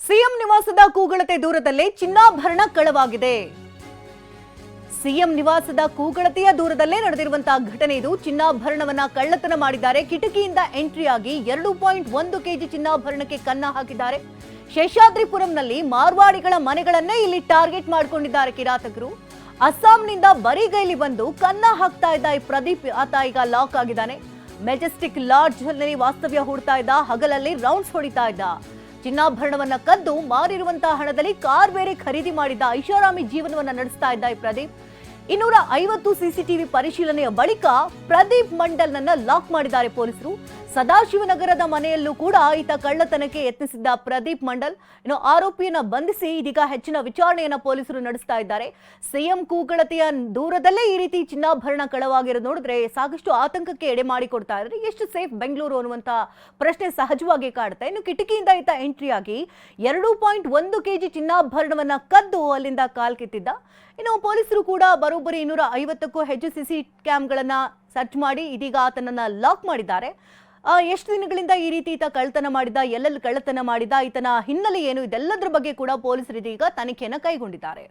CM ನಿವಾಸದ ಕೂಗಳತೆ ದೂರದಲ್ಲೇ ಚಿನ್ನಾಭರಣ ಕಳವಾಗಿದೆ. CM ನಿವಾಸದ ಕೂಗಳತೆಯ ದೂರದಲ್ಲೇ ನಡೆದಿರುವಂತಹ ಘಟನೆ ಇದು. ಚಿನ್ನಾಭರಣವನ್ನ ಕಳ್ಳತನ ಮಾಡಿದ್ದಾರೆ. ಕಿಟಕಿಯಿಂದ ಎಂಟ್ರಿ ಆಗಿ 2.1 ಕೆಜಿ ಚಿನ್ನಾಭರಣಕ್ಕೆ ಕನ್ನ ಹಾಕಿದ್ದಾರೆ. ಶೇಷಾದ್ರಿಪುರಂನಲ್ಲಿ ಮಾರ್ವಾಡಿಗಳ ಮನೆಗಳನ್ನೇ ಇಲ್ಲಿ ಟಾರ್ಗೆಟ್ ಮಾಡಿಕೊಂಡಿದ್ದಾರೆ ಕಿರಾತಕರು. ಅಸ್ಸಾಂನಿಂದ ಬರಿಗೈಲಿ ಬಂದು ಕನ್ನ ಹಾಕ್ತಾ ಇದ್ದ ಈ ಪ್ರದೀಪ್ ಆತ ಈಗ ಲಾಕ್ ಆಗಿದ್ದಾನೆ. ಮೆಜೆಸ್ಟಿಕ್ ಲಾಡ್ಜ್ ನಲ್ಲಿ ವಾಸ್ತವ್ಯ ಹೂಡ್ತಾ ಇದ್ದ. ಹಗಲಲ್ಲಿ ರೌಂಡ್ಸ್ ಹೊಡಿತಾ ಇದ್ದ. ಚಿನ್ನಾಭರಣವನ್ನ ಕದ್ದು ಮಾರಿರುವಂತಹ ಹಣದಲ್ಲಿ ಕಾರ್ ಬೇರೆ ಖರೀದಿ ಮಾಡಿದ್ದ. ಐಷಾರಾಮಿ ಜೀವನವನ್ನ ನಡೆಸ್ತಾ ಇದ್ದ ಈ ಪ್ರದೀಪ್. 250 ಸಿಸಿಟಿವಿ ಪರಿಶೀಲನೆಯ ಬಳಿಕ ಪ್ರದೀಪ್ ಮಂಡಲ್ನನ್ನ ಲಾಕ್ ಮಾಡಿದ್ದಾರೆ ಪೊಲೀಸರು. ಸದಾಶಿವನಗರದ ಮನೆಯಲ್ಲೂ ಕೂಡ ಈತ ಕಳ್ಳತನಕ್ಕೆ ಯತ್ನಿಸಿದ್ದ ಪ್ರದೀಪ್ ಮಂಡಲ್. ಆರೋಪಿಯನ್ನ ಬಂಧಿಸಿ ಇದೀಗ ಹೆಚ್ಚಿನ ವಿಚಾರಣೆಯನ್ನ ಪೊಲೀಸರು ನಡೆಸ್ತಾ ಇದ್ದಾರೆ. ಸಿಎಂ ಕೂಗಳತೆಯ ದೂರದಲ್ಲೇ ಈ ರೀತಿ ಚಿನ್ನಾಭರಣ ಕಳವಾಗಿರೋದು ನೋಡಿದ್ರೆ ಸಾಕಷ್ಟು ಆತಂಕಕ್ಕೆ ಎಡೆ ಮಾಡಿಕೊಡ್ತಾ ಇದ್ದಾರೆ. ಎಷ್ಟು ಸೇಫ್ ಬೆಂಗಳೂರು ಅನ್ನುವಂತ ಪ್ರಶ್ನೆ ಸಹಜವಾಗಿ ಕಾಡುತ್ತೆ. ಇನ್ನು ಕಿಟಕಿಯಿಂದ ಈತ ಎಂಟ್ರಿ ಆಗಿ 2.1 ಕೆಜಿ ಚಿನ್ನಾಭರಣವನ್ನ ಕದ್ದು ಅಲ್ಲಿಂದ ಕಾಲ್ಕಿತ್ತಿದ್ದ. ಇನ್ನು ಪೊಲೀಸರು ಕೂಡ ಬರೋಬ್ಬರಿ 250ಕ್ಕೂ ಹೆಚ್ಚು ಸಿಸಿ ಕ್ಯಾಮ್ಗಳನ್ನ ಸರ್ಚ್ ಮಾಡಿ ಇದೀಗ ಆತನನ್ನ ಲಾಕ್ ಮಾಡಿದ್ದಾರೆ. ಎಷ್ಟು ದಿನಗಳಿಂದ ಈ ರೀತಿ ಈತ ಕಳ್ಳತನ ಮಾಡಿದ, ಎಲ್ಲೆಲ್ಲಿ ಕಳ್ಳತನ ಮಾಡಿದ, ಈತನ ಹಿನ್ನೆಲೆ ಏನು, ಇದೆಲ್ಲದರ ಬಗ್ಗೆ ಕೂಡ ಪೊಲೀಸರು ಇದೀಗ ತನಿಖೆಯನ್ನು ಕೈಗೊಂಡಿದ್ದಾರೆ.